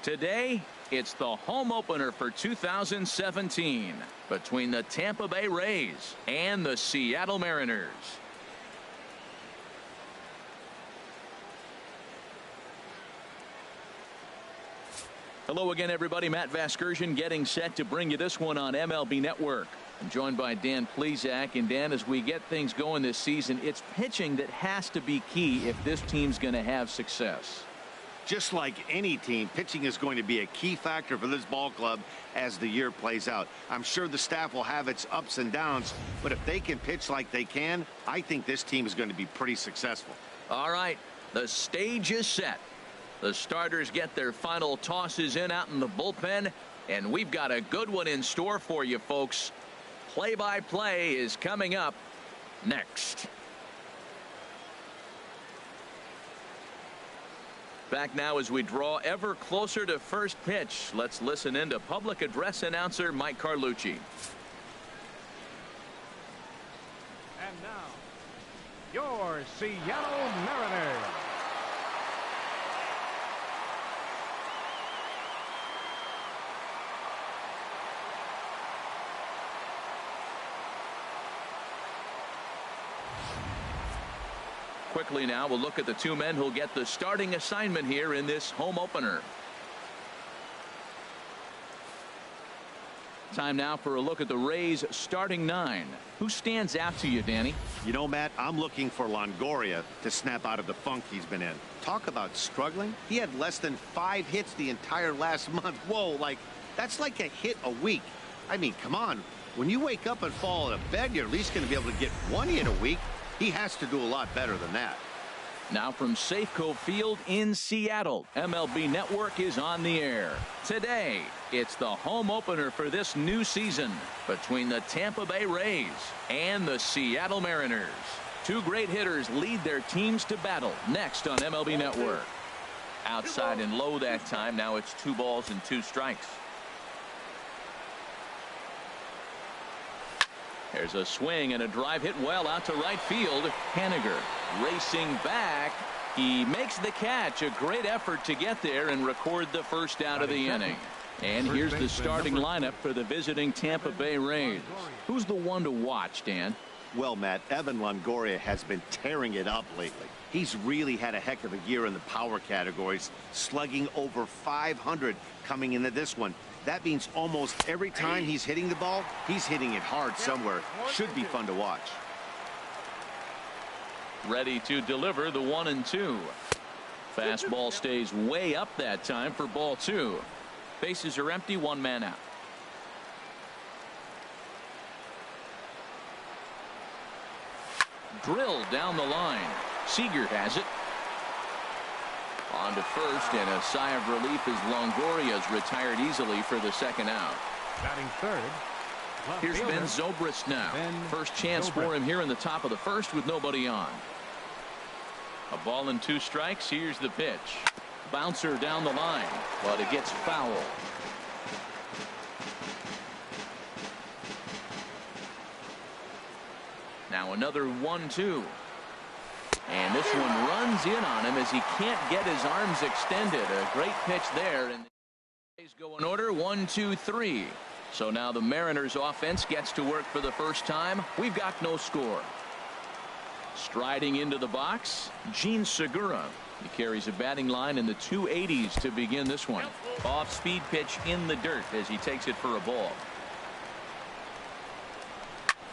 Today, it's the home opener for 2017 between the Tampa Bay Rays and the Seattle Mariners. Hello again, everybody. Matt Vasgersian getting set to bring you this one on MLB Network. I'm joined by Dan Plesac. And Dan, as we get things going this season, it's pitching that has to be key if this team's going to have success. Just like any team, pitching is going to be a key factor for this ball club as the year plays out. I'm sure the staff will have its ups and downs, but if they can pitch like they can, I think this team is going to be pretty successful. All right, the stage is set. The starters get their final tosses in out in the bullpen, and we've got a good one in store for you, folks. Play-by-play is coming up next. Back now as we draw ever closer to first pitch. Let's listen in to public address announcer Mike Carlucci. And now, your Seattle Mariners. Quickly now, we'll look at the two men who'll get the starting assignment here in this home opener. Time now for a look at the Rays starting nine. Who stands out to you, Danny? You know, Matt, I'm looking for Longoria to snap out of the funk he's been in. Talk about struggling. He had less than 5 hits the entire last month. Whoa, that's like a hit a week. I mean, come on. When you wake up and fall out of bed, you're at least going to be able to get 1 hit a week. He has to do a lot better than that. Now from Safeco Field in Seattle, MLB Network is on the air. Today, it's the home opener for this new season between the Tampa Bay Rays and the Seattle Mariners. Two great hitters lead their teams to battle next on MLB Network. Outside and low that time. Now it's 2 balls and 2 strikes. There's a swing and a drive hit well out to right field. Haniger racing back. He makes the catch. A great effort to get there and record the first out of the inning. And here's the starting lineup for the visiting Tampa Bay Rays. Who's the one to watch, Dan? Well, Matt, Evan Longoria has been tearing it up lately. He's really had a heck of a year in the power categories, slugging over 500 coming into this one. That means almost every time he's hitting the ball, he's hitting it hard somewhere. Should be fun to watch. Ready to deliver the 1-2. Fastball stays way up that time for ball 2. Bases are empty, 1 man out. Drilled down the line. Seager has it. On to first, and a sigh of relief as Longoria's retired easily for the second out. Batting third. Here's Ben Zobrist now. First chance for him here in the top of the first with nobody on. A ball and 2 strikes. Here's the pitch. Bouncer down the line, but it gets foul. Now another 1-2. And this one runs in on him as he can't get his arms extended. A great pitch there. And the Rays go in order. 1, 2, 3. So now the Mariners offense gets to work for the first time. We've got no score. Striding into the box, Gene Segura. He carries a batting line in the 280s to begin this one. Off-speed pitch in the dirt as he takes it for a ball.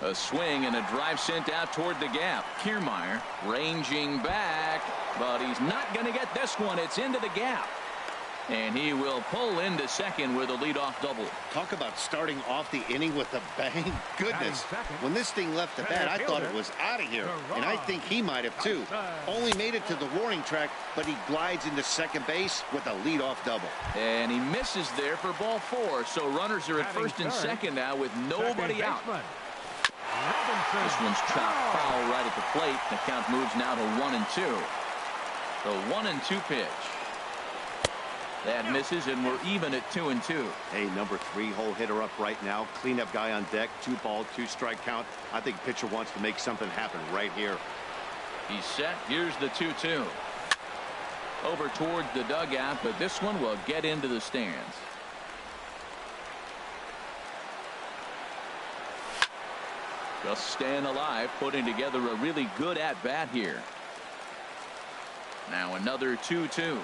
A swing and a drive sent out toward the gap. Kiermaier ranging back, but he's not going to get this one. It's into the gap. And he will pull into second with a leadoff double. Talk about starting off the inning with a bang. Goodness, when this thing left the bat, I thought it was out of here. And I think he might have too. Only made it to the warning track, but he glides into second base with a leadoff double. And he misses there for ball 4. So runners are at first and second now with nobody out. This one's chopped foul right at the plate. The count moves now to 1-2. The 1-2 pitch. That misses, and we're even at 2-2. Hey, number 3 hole hitter up right now. Cleanup guy on deck. 2 ball, 2 strike count. I think pitcher wants to make something happen right here. He's set. Here's the 2-2. over toward the dugout, but this one will get into the stands. Just staying alive, putting together a really good at-bat here. Now another 2-2.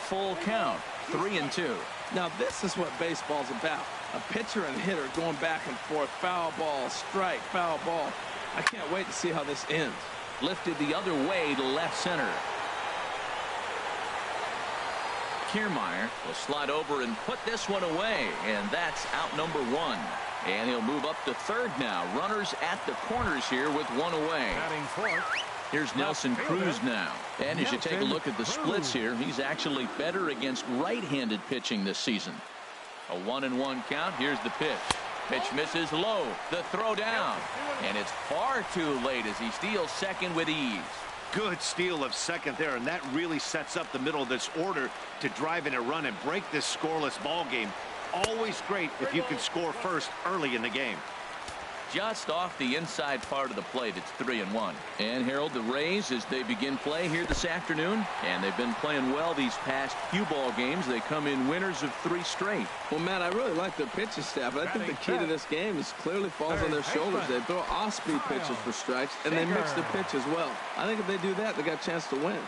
Full count, 3-2. Now this is what baseball's about. A pitcher and hitter going back and forth. Foul ball, strike, foul ball. I can't wait to see how this ends. Lifted the other way to left center. Kiermaier will slide over and put this one away, and that's out number 1. And he'll move up to third now. Runners at the corners here with one away. Batting fourth. Here's Nelson Cruz now. And as you take a look at the splits here, he's actually better against right-handed pitching this season. A 1-1 count. Here's the pitch. Pitch misses low. The throw down. And it's far too late as he steals second with ease. Good steal of second there, and that really sets up the middle of this order to drive in a run and break this scoreless ball game. Always great if you can score first early in the game. Just off the inside part of the plate, it's 3-1. And Harold, the Rays, as they begin play here this afternoon, and they've been playing well these past few ball games. They come in winners of 3 straight. Well, Matt, I really like their pitching staff, but I think the key to this game is clearly falls on their shoulders. They throw off-speed pitches for strikes, and they mix the pitch as well. I think if they do that, they got a chance to win.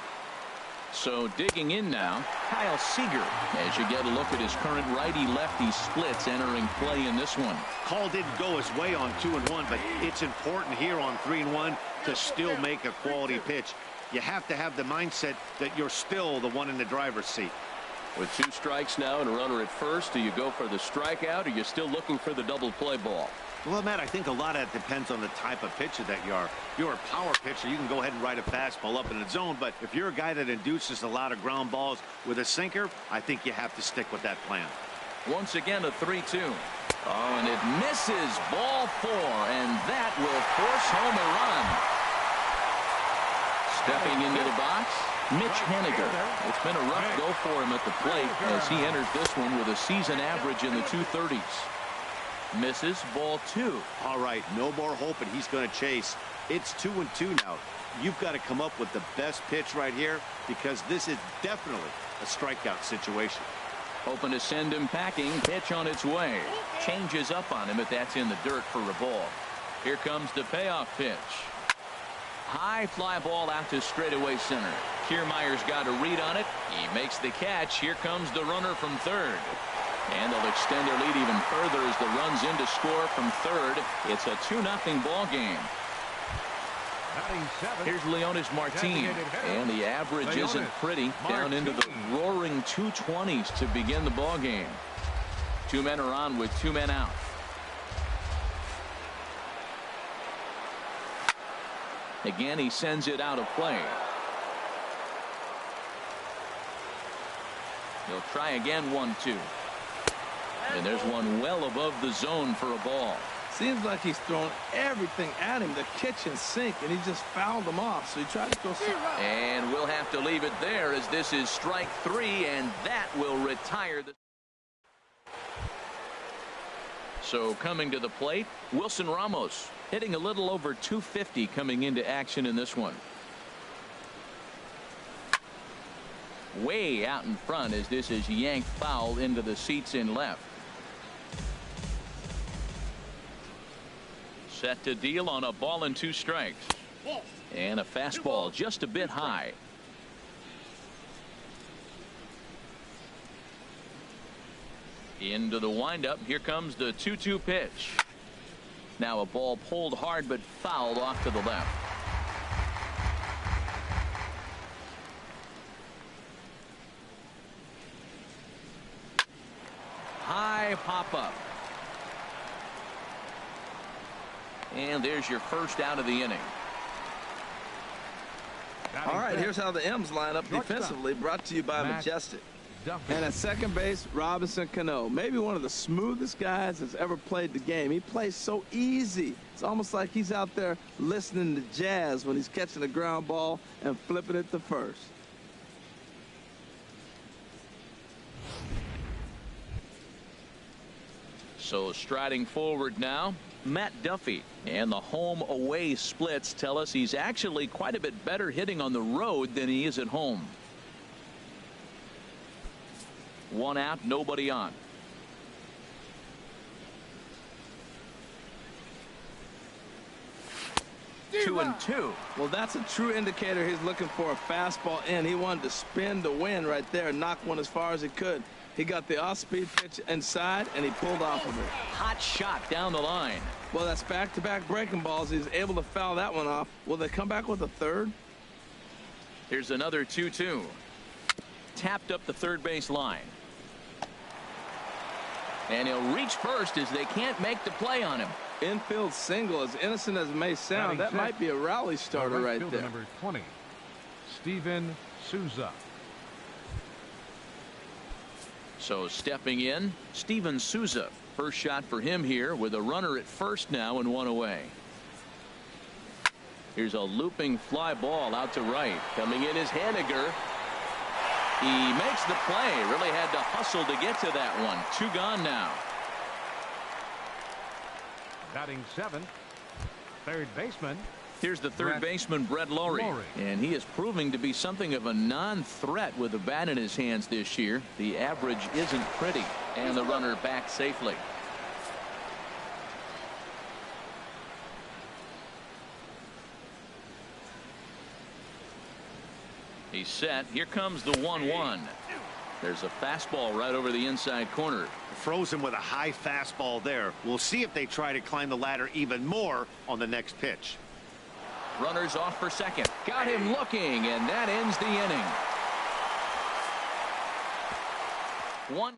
So digging in now, Kyle Seager, as you get a look at his current righty-lefty splits entering play in this one. Call didn't go his way on 2-1, but it's important here on 3-1 to still make a quality pitch. You have to have the mindset that you're still the one in the driver's seat. With 2 strikes now and a runner at first, do you go for the strikeout, or are you still looking for the double play ball? Well, Matt, I think a lot of that depends on the type of pitcher that you are. If you're a power pitcher, you can go ahead and ride a fastball up in the zone. But if you're a guy that induces a lot of ground balls with a sinker, I think you have to stick with that plan. Once again, a 3-2. Oh, and it misses. Ball 4, and that will force home a run. Stepping into the box, Mitch Haniger. It's been a rough go for him at the plate as he enters this one with a season average in the 230s. Misses, ball 2. All right, no more hope, and he's going to chase. It's 2-2 now. You've got to come up with the best pitch right here because this is definitely a strikeout situation. Hoping to send him packing. Pitch on its way. Changes up on him, but that's in the dirt for a ball. Here comes the payoff pitch. High fly ball out to straightaway center. Kiermaier's got a read on it. He makes the catch. Here comes the runner from third. And they'll extend their lead even further as the runs in to score from third. It's a 2-0 ball game. Here's Leonis Martin, and the average isn't pretty. Down into the roaring 220s to begin the ball game. 2 men are on with 2 men out. Again, he sends it out of play. He'll try again, 1-2. And there's one well above the zone for a ball. Seems like he's thrown everything at him, the kitchen sink, and he just fouled them off. So he tried to throw something. And we'll have to leave it there as this is strike 3, and that will retire the. So coming to the plate, Wilson Ramos hitting a little over 250 coming into action in this one. Way out in front as this is yanked foul into the seats in left. Set to deal on a ball and 2 strikes. And a fastball just a bit high. Into the windup. Here comes the 2-2 pitch. Now a ball pulled hard but fouled off to the left. High pop up. And there's your first out of the inning. All right, here's how the M's line up defensively, brought to you by Majestic. And at second base, Robinson Cano, maybe one of the smoothest guys that's ever played the game. He plays so easy. It's almost like he's out there listening to jazz when he's catching a ground ball and flipping it to first. So striding forward now, Matt Duffy. And the home-away splits tell us he's actually quite a bit better hitting on the road than he is at home. One out, nobody on. 2-2. Well, that's a true indicator he's looking for a fastball in. He wanted to spin the wind right there and knock one as far as he could. He got the off-speed pitch inside, and he pulled off of it. Hot shot down the line. Well, that's back-to-back breaking balls. He's able to foul that one off. Will they come back with a third? Here's another 2-2. Tapped up the third base line. And he'll reach first as they can't make the play on him. Infield single, as innocent as it may sound, that might be a rally starter right there. Number 20, Steven Souza. So stepping in, Steven Souza. First shot for him here with a runner at first now and one away. Here's a looping fly ball out to right. Coming in is Haniger. He makes the play. Really had to hustle to get to that one. Two gone now. Batting seventh, third baseman. Here's the third baseman, Brett Lawrie. And he is proving to be something of a non-threat with the bat in his hands this year. The average isn't pretty. And the runner back safely. He's set. Here comes the 1-1. There's a fastball right over the inside corner. Frozen with a high fastball there. We'll see if they try to climb the ladder even more on the next pitch. Runners off for second. Got him looking, and that ends the inning. One.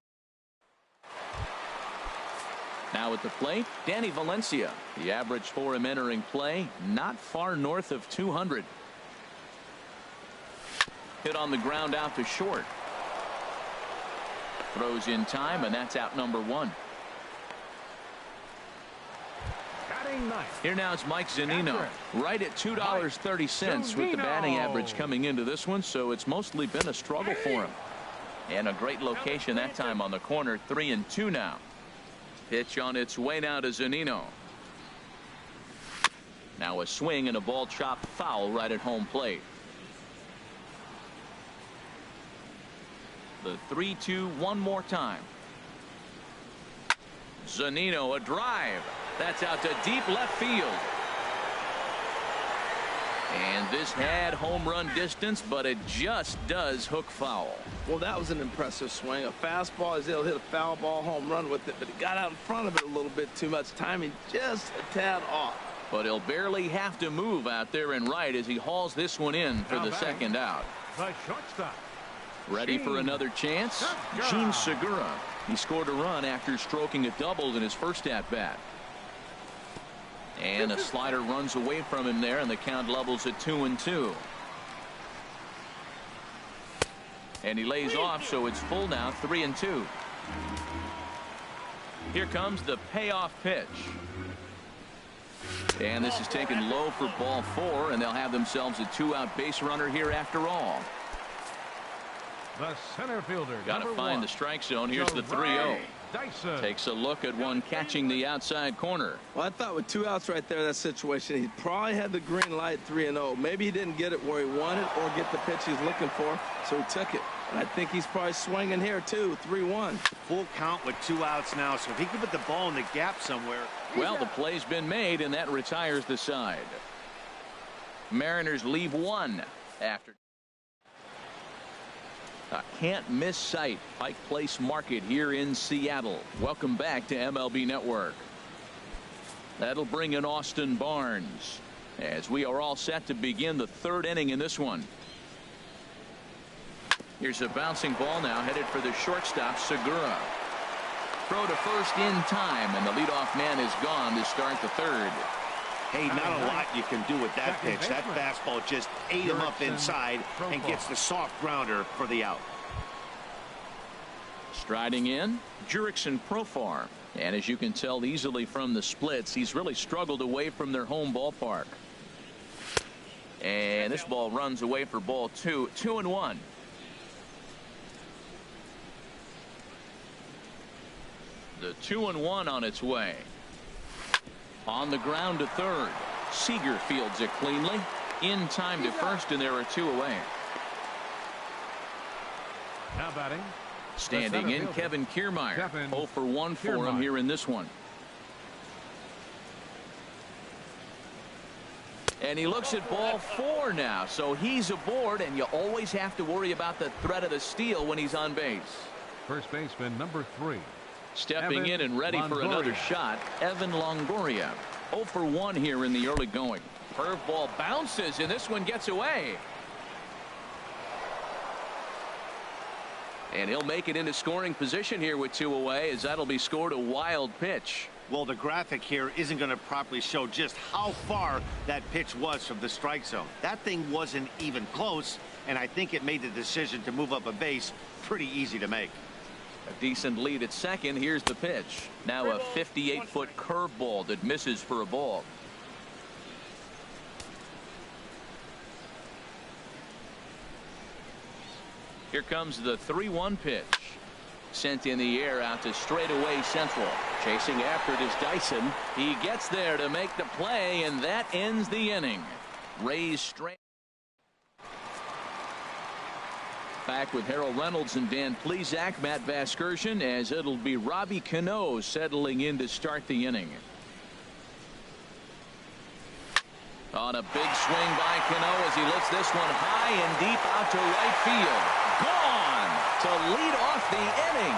Now at the plate, Danny Valencia. The average for him entering play, not far north of 200. Hit on the ground out to short. Throws in time, and that's out number one. Here now it's Mike Zunino, right at $2.30 with the batting average coming into this one, so it's mostly been a struggle for him. And a great location that time on the corner. 3-2 now. Pitch on its way now to Zunino. Now a swing and a ball chopped foul right at home plate. The 3-2 one more time. Zunino, a drive. That's out to deep left field. And this had home run distance, but it just does hook foul. Well, that was an impressive swing. A fastball, he'll hit a foul ball home run with it, but he got out in front of it a little bit too much. Timing just a tad off. But he'll barely have to move out there and right as he hauls this one in for the second out. The shortstop. Ready for another chance? Jean Segura. He scored a run after stroking a double in his first at-bat. And a slider runs away from him there, and the count levels at 2-2. And he lays off, so it's full now, 3-2. Here comes the payoff pitch. And this is taken low for ball 4, and they'll have themselves a two-out base runner here after all. The center fielder. Got to find the strike zone. Here's the 3-0. Takes a look at one catching the outside corner. Well, I thought with two outs right there, that situation, he probably had the green light 3-0. Maybe he didn't get it where he wanted or get the pitch he's looking for, so he took it. And I think he's probably swinging here, too, 3-1. Full count with two outs now, so if he can put the ball in the gap somewhere. Well, the play's been made, and that retires the side. Mariners leave one after. A can't miss sight. Pike Place Market here in Seattle. Welcome back to MLB Network. That'll bring in Austin Barnes as we are all set to begin the third inning in this one. Here's a bouncing ball now headed for the shortstop, Segura. Throw to first in time, and the leadoff man is gone to start the third. Hey, not a lot you can do with that pitch. That fastball just ate him up inside and gets the soft grounder for the out. Striding in, Jurickson Profar. And as you can tell easily from the splits, he's really struggled away from their home ballpark. And this ball runs away for ball 2. 2-1. The 2-1 on its way. On the ground to third. Seager fields it cleanly. In time to first, and there are two away. Now batting, Standing in, Kevin Kiermaier. 0 for 1 for him here in this one. And he looks at ball 4 now, so he's aboard, and you always have to worry about the threat of the steal when he's on base. First baseman number 3. Stepping Evan in and ready Longoria. for another shot, Evan Longoria. 0 for 1 here in the early going. Curveball bounces, and this one gets away. And he'll make it into scoring position here with 2 away, as that'll be scored a wild pitch. Well, the graphic here isn't going to properly show just how far that pitch was from the strike zone. That thing wasn't even close, and I think it made the decision to move up a base pretty easy to make. A decent lead at second. Here's the pitch. Now a 58-foot curveball that misses for a ball. Here comes the 3-1 pitch. Sent in the air out to straightaway central. Chasing after it is Dyson. He gets there to make the play, and that ends the inning. Rays straight. Back with Harold Reynolds and Dan Plesac, Matt Vasgersian, as it'll be Robbie Cano settling in to start the inning. On a big swing by Cano as he lifts this one high and deep out to right field. Gone to lead off the inning.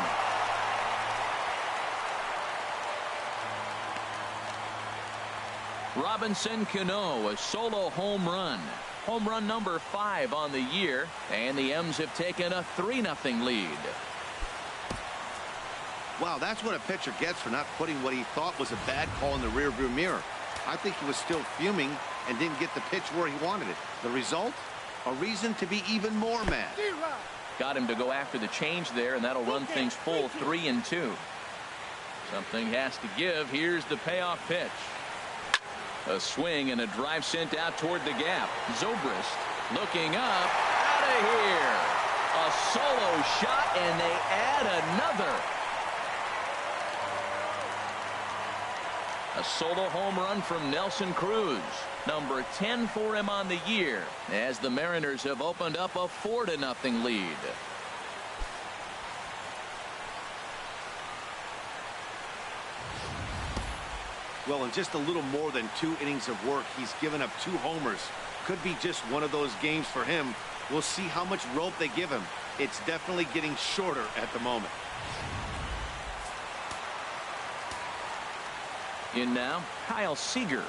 Robinson Cano, a solo home run. Home run number 5 on the year, and the M's have taken a 3-0 lead. Wow, that's what a pitcher gets for not putting what he thought was a bad call in the rearview mirror. I think he was still fuming and didn't get the pitch where he wanted it. The result? A reason to be even more mad. Got him to go after the change there, and that'll run things full 3-2. Something has to give. Here's the payoff pitch. A swing and a drive sent out toward the gap. Zobrist looking up, out of here. A solo shot, and they add another. A solo home run from Nelson Cruz. Number 10 for him on the year, as the Mariners have opened up a 4-0 lead. Well, in just a little more than 2 innings of work, he's given up 2 homers. Could be just one of those games for him. We'll see how much rope they give him. It's definitely getting shorter at the moment. In now, Kyle Seager.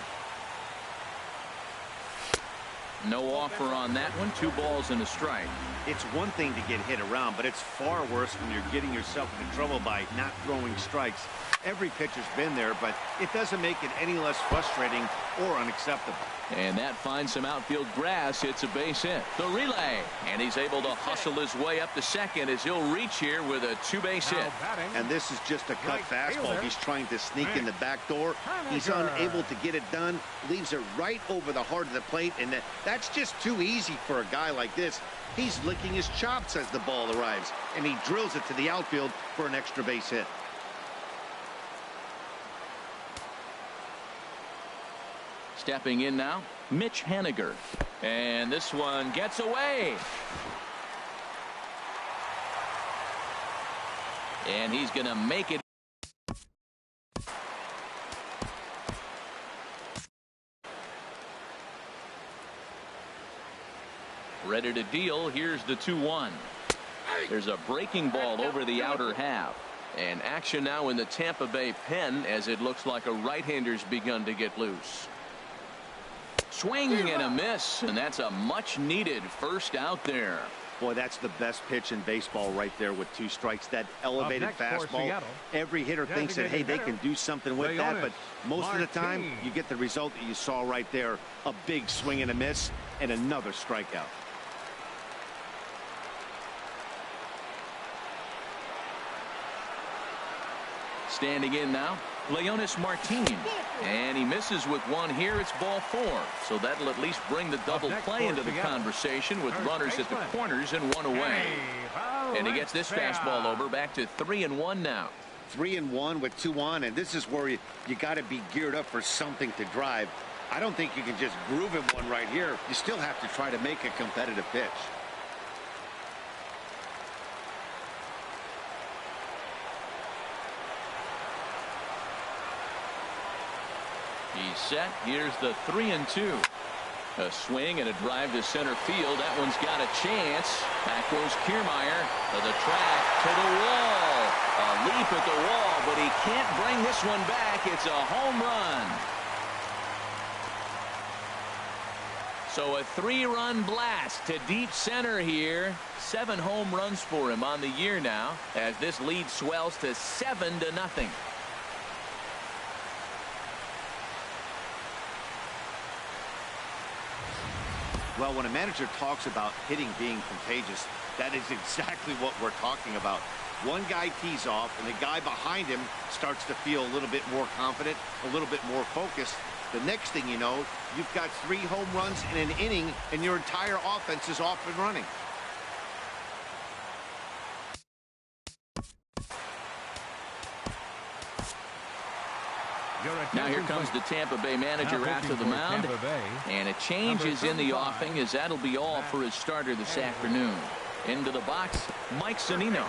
No offer on that one. 2 balls and a strike. It's one thing to get hit around, but it's far worse when you're getting yourself into trouble by not throwing strikes. Every pitcher's been there, but it doesn't make it any less frustrating or unacceptable. And that finds some outfield grass. It's a base hit. The relay. And he's able to hustle his way up to second as he'll reach here with a 2-base hit. And this is just a cut fastball. He's trying to sneak in the back door. He's unable to get it done. Leaves it right over the heart of the plate. And that's just too easy for a guy like this. He's licking his chops as the ball arrives. And he drills it to the outfield for an extra base hit. Stepping in now, Mitch Haniger. And this one gets away. And he's going to make it. Ready to deal. Here's the 2-1. There's a breaking ball over the outer half. And action now in the Tampa Bay pen as it looks like a right-hander's begun to get loose. Swing and a miss, and that's a much-needed first out there. Boy, that's the best pitch in baseball right there with 2 strikes. That elevated fastball. Every hitter thinks that, hey, they can do something with that, but most of the time you get the result that you saw right there. A big swing and a miss and another strikeout. Standing in now, Leonys Martin. And he misses with 1 here. It's ball 4. So that'll at least bring the double play into the conversation with runners at the corners and 1 away. And he gets this fastball over, back to 3-1 now. 3-1 with 2 on, and this is where you got to be geared up for something to drive. I don't think you can just groove him one right here. You still have to try to make a competitive pitch. He's set. Here's the 3-2. A swing and a drive to center field. That one's got a chance. Back goes Kiermaier to the track, to the wall. A leap at the wall, but he can't bring this one back. It's a home run. So a 3-run blast to deep center here. 7 home runs for him on the year now, as this lead swells to 7-0. Well, when a manager talks about hitting being contagious, that is exactly what we're talking about. One guy tees off, and the guy behind him starts to feel a little bit more confident, a little bit more focused. The next thing you know, you've got 3 home runs in an inning, and your entire offense is off and running. Now here comes the Tampa Bay manager after the mound, and a change is in the offing, as that'll be all for his starter this afternoon. Into the box, Mike Zunino.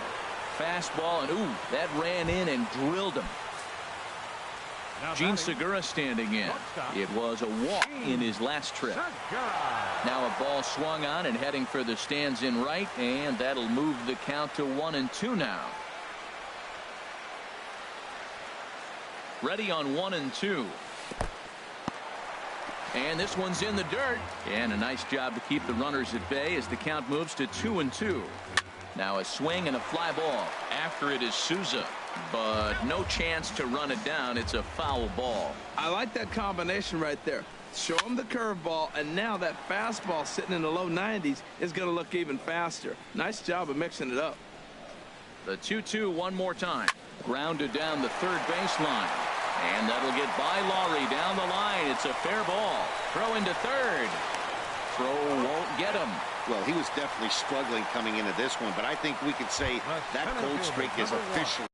Fastball, and ooh, that ran in and drilled him. Gene Segura standing in. It was a walk in his last trip. Now a ball swung on and heading for the stands in right, and that'll move the count to 1-2 now. Ready on 1-2. And this one's in the dirt. And a nice job to keep the runners at bay as the count moves to 2-2. Now a swing and a fly ball. After it is Souza, but no chance to run it down. It's a foul ball. I like that combination right there. Show him the curveball, and now that fastball sitting in the low 90s is going to look even faster. Nice job of mixing it up. The 2-2 one more time. Grounded down the third baseline. And that'll get by Laurie down the line. It's a fair ball. Throw into third. Throw won't get him. Well, he was definitely struggling coming into this one, but I think we could say that cold streak is officially